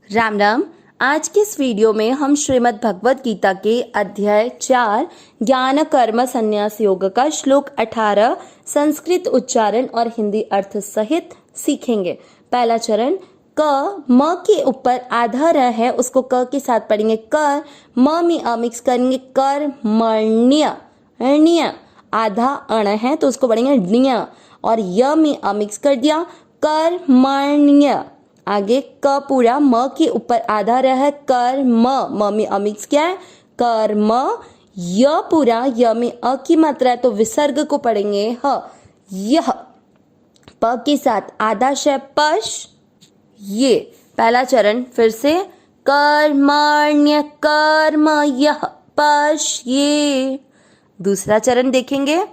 राम राम। आज के इस वीडियो में हम श्रीमद् भगवद गीता के अध्याय 4 ज्ञान कर्म संन्यास योग का श्लोक 18 संस्कृत उच्चारण और हिंदी अर्थ सहित सीखेंगे। पहला चरण क म के ऊपर आधा र है, उसको क के साथ पढ़ेंगे कर, म में अ मिक्स करेंगे कर मण्य ण्य, आधा अण है तो उसको पढ़ेंगे ण्य, और य में अ मिक्स कर दिया कर्मण्य। आगे क पूरा म के ऊपर आधा रह है कर्म, म में अ मिक्स क्या है कर्म, य पूरा य में अ की मात्रा है तो विसर्ग को पढ़ेंगे ह, यह, प के साथ आधा श पश ये। पहला चरण फिर से कर्मण्य कर्म यह पश ये। दूसरा चरण देखेंगे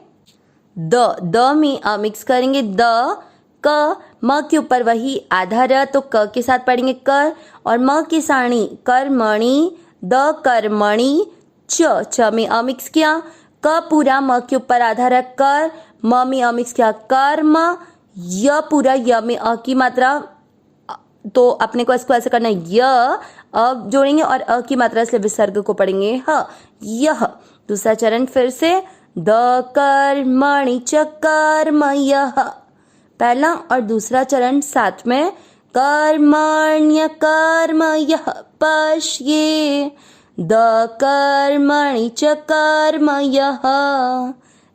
द में अ मिक्स करेंगे द क, म के ऊपर वही आधा र तो क के साथ पढ़ेंगे कर, और म की साणी कर्मणि द कर्मणि च में अ मिक्स किया, क पूरा म के ऊपर आधा र कर, म में अ मिक्स किया कर्म, य पूरा य में अ की मात्रा तो अपने को इसको ऐसे करना है य अ जोड़ेंगे और अ की मात्रा इसलिए विसर्ग को पढ़ेंगे ह यह। दूसरा चरण फिर से द कर्मणि च कर्म यह। पहला और दूसरा चरण साथ में कर्मण्य कर्म यह पश्ये, द कर्मणि च कर्म यह।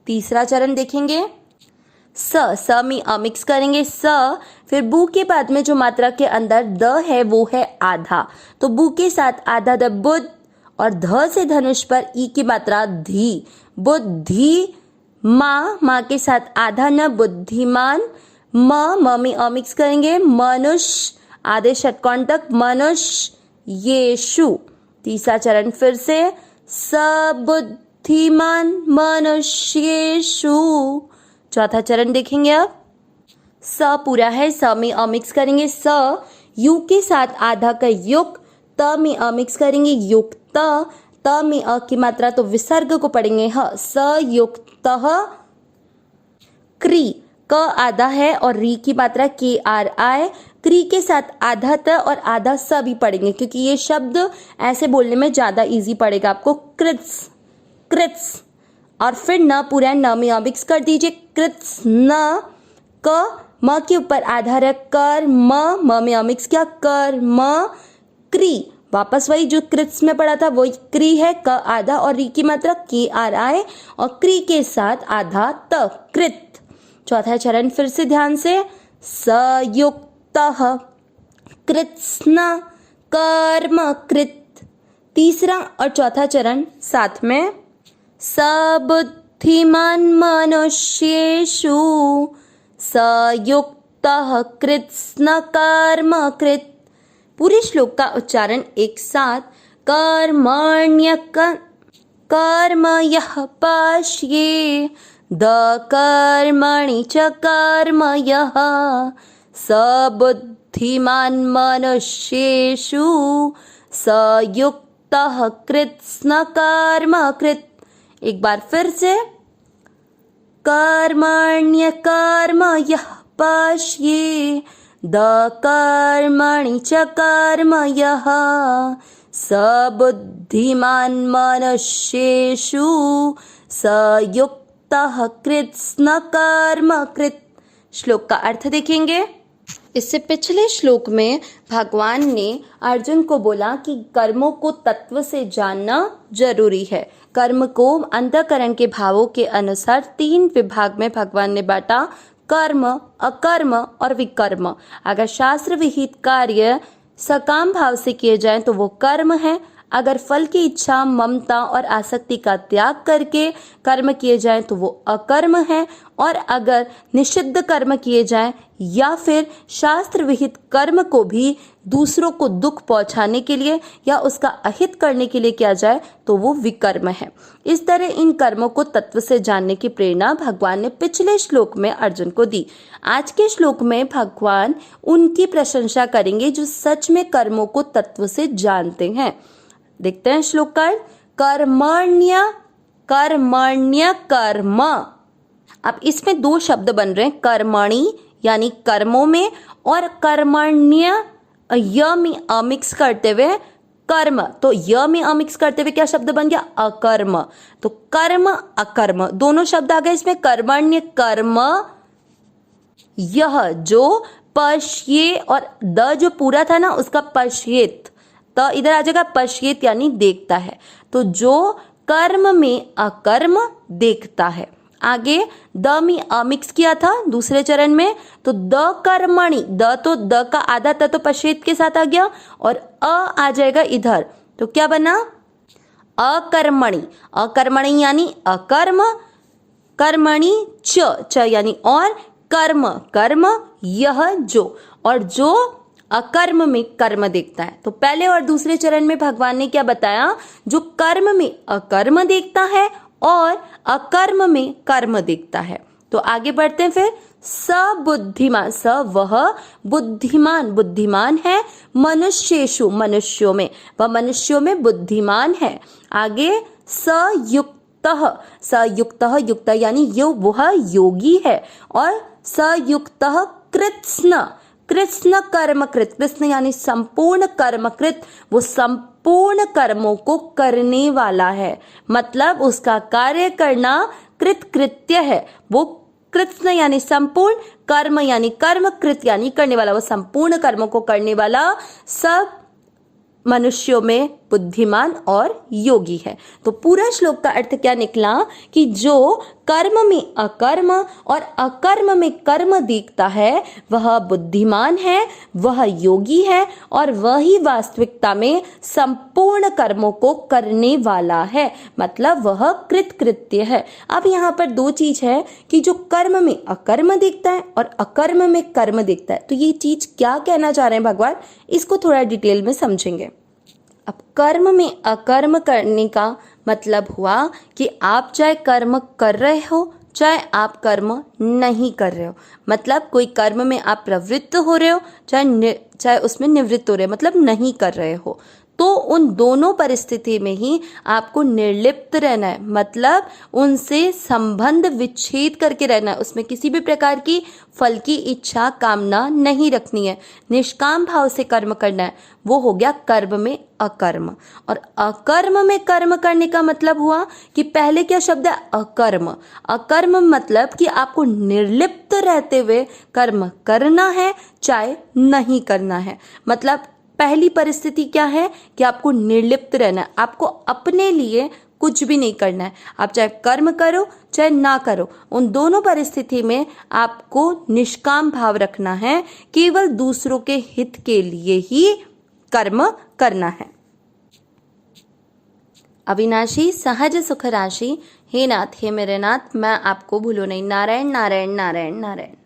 तीसरा चरण देखेंगे स में अ मिक्स करेंगे स, फिर बू के बाद में जो मात्रा के अंदर द है वो है आधा, तो बू के साथ आधा द बुद्ध, और ध से धनुष पर ई की मात्रा धी, बुद्धि माँ के साथ आधा न बुद्धिमान, म में अ मिक्स करेंगे मनुष्य, आधे षटकोण तक मनुष्य येषु। तीसरा चरण फिर से सबुद्धिमान मनुष्येषु। चौथा चरण देखेंगे अब स पूरा है, स में अ मिक्स करेंगे स, यू के साथ आधा का युक्त, त में अ मिक्स करेंगे युक्त, त में अ की मात्रा तो विसर्ग को पढ़ेंगे ह, स युक्त क्री, क आधा है और री की मात्रा के आर आए, क्री के साथ आधा त और आधा स भी पढ़ेंगे क्योंकि ये शब्द ऐसे बोलने में ज्यादा इजी पड़ेगा आपको। कृत्स कृत्स, और फिर न पूरा न में मिक्स कर दीजिए कृत्स न, क म के ऊपर आधा रख कर म में मिक्स किया कर म क्री, वापस वही जो कृत्स में पढ़ा था वही क्री है, क आधा और री की मात्रा के आर आए और क्री के साथ आधा त कृत। चौथा चरण फिर से ध्यान से सयुक्त कृत्स्न कर्म कृत। तीसरा और चौथा चरण साथ में सबुद्धिमान मनुष्येषु सयुक्त कृत्स्न कर्म कृत। पूरे श्लोक का उच्चारण एक साथ कर्मण्य कर्म यः पश्ये, द कर्मणि च कर्म यः सबुद्धिमान मनुष्येषु सयुक्तः कृत्स्न कर्म कृत। एक बार फिर से कर्मण्य कर्म यः पश्ये, द कर्मणि च कर्म यः सबुद्धिमान मनुष्येषु सयुक्तः कृत्स्न कर्म कृत। श्लोक का अर्थ देखेंगे। इससे पिछले श्लोक में भगवान ने अर्जुन को बोला कि कर्मों को तत्व से जानना जरूरी है। कर्म को अंतःकरण के भावों के अनुसार 3 विभाग में भगवान ने बांटा, कर्म, अकर्म और विकर्म। अगर शास्त्र विहित कार्य सकाम भाव से किए जाएं तो वो कर्म है, अगर फल की इच्छा ममता और आसक्ति का त्याग करके कर्म किए जाएं तो वो अकर्म है, और अगर निषिद्ध कर्म किए जाएं या फिर शास्त्र विहित कर्म को भी दूसरों को दुख पहुंचाने के लिए या उसका अहित करने के लिए किया जाए तो वो विकर्म है। इस तरह इन कर्मों को तत्व से जानने की प्रेरणा भगवान ने पिछले श्लोक में अर्जुन को दी। आज के श्लोक में भगवान उनकी प्रशंसा करेंगे जो सच में कर्मों को तत्व से जानते हैं। देखते हैं श्लोक का कर्मण्य कर्मण्य कर्म। अब इसमें 2 शब्द बन रहे हैं, कर्मणि यानी कर्मों में, और कर्मण्य य में मिक्स करते हुए कर्म, तो य में मिक्स करते हुए क्या शब्द बन गया? अकर्म। तो कर्म अकर्म दोनों शब्द आ गए इसमें। कर्मण्य कर्म, यह जो पश्ये और द जो पूरा था ना उसका पश्येत, तो इधर आ जाएगा पश्येत यानी देखता है। तो जो कर्म में अकर्म देखता है। आगे द में मिक्स किया था दूसरे चरण में, तो द कर्मणि, द तो द का आधा था तो पश्येत के साथ आ गया और आ जाएगा इधर, तो क्या बना? अकर्मणि। अकर्मणि यानी अकर्म, कर्मणि च यानी और, कर्म कर्म यह जो, और जो अकर्म में कर्म देखता है। तो पहले और दूसरे चरण में भगवान ने क्या बताया? जो कर्म में अकर्म देखता है और अकर्म में कर्म देखता है। तो आगे बढ़ते हैं फिर। सबुद्धिमान, स वह बुद्धिमान, बुद्धिमान है मनुष्येषु, मनुष्यों में, वह मनुष्यों में बुद्धिमान है। आगे सयुक्त, सयुक्त युक्त यानी यो वह योगी है, और सयुक्त कृत्स्न, कृत्स्न कर्मकृत, कृत्स्न यानी संपूर्ण कर्मकृत, वो संपूर्ण कर्मों को करने वाला है, मतलब उसका कार्य करना कृतकृत्य है। वो कृत्स्न यानी संपूर्ण, कर्म यानी कर्म, कृत यानी करने वाला, वो संपूर्ण कर्मों को करने वाला, सब मनुष्यों में बुद्धिमान और योगी है। तो पूरा श्लोक का अर्थ क्या निकला कि जो कर्म में अकर्म और अकर्म में कर्म देखता है वह बुद्धिमान है, वह योगी है, और वही वास्तविकता में संपूर्ण कर्मों को करने वाला है, मतलब वह कृतकृत्य है। अब यहाँ पर दो चीज है कि जो कर्म में अकर्म देखता है और अकर्म में कर्म देखता है, तो ये चीज क्या कहना चाह रहे हैं भगवान, इसको थोड़ा डिटेल में समझेंगे। अब कर्म में अकर्म करने का मतलब हुआ कि आप चाहे कर्म कर रहे हो चाहे आप कर्म नहीं कर रहे हो, मतलब कोई कर्म में आप प्रवृत्त हो रहे हो चाहे उसमें निवृत्त हो रहे हो, मतलब नहीं कर रहे हो, तो उन दोनों परिस्थिति में ही आपको निर्लिप्त रहना है, मतलब उनसे संबंध विच्छेद करके रहना है, उसमें किसी भी प्रकार की फल की इच्छा कामना नहीं रखनी है, निष्काम भाव से कर्म करना है। वो हो गया कर्म में अकर्म। और अकर्म में कर्म करने का मतलब हुआ कि पहले क्या शब्द है? अकर्म। अकर्म मतलब कि आपको निर्लिप्त रहते हुए कर्म करना है चाहे नहीं करना है, मतलब पहली परिस्थिति क्या है कि आपको निर्लिप्त रहना है, आपको अपने लिए कुछ भी नहीं करना है, आप चाहे कर्म करो चाहे ना करो, उन दोनों परिस्थिति में आपको निष्काम भाव रखना है, केवल दूसरों के हित के लिए ही कर्म करना है। अविनाशी सहज सुख राशि, हे नाथ हे मेरे नाथ, मैं आपको भूलूं नहीं। नारायण नारायण नारायण नारायण।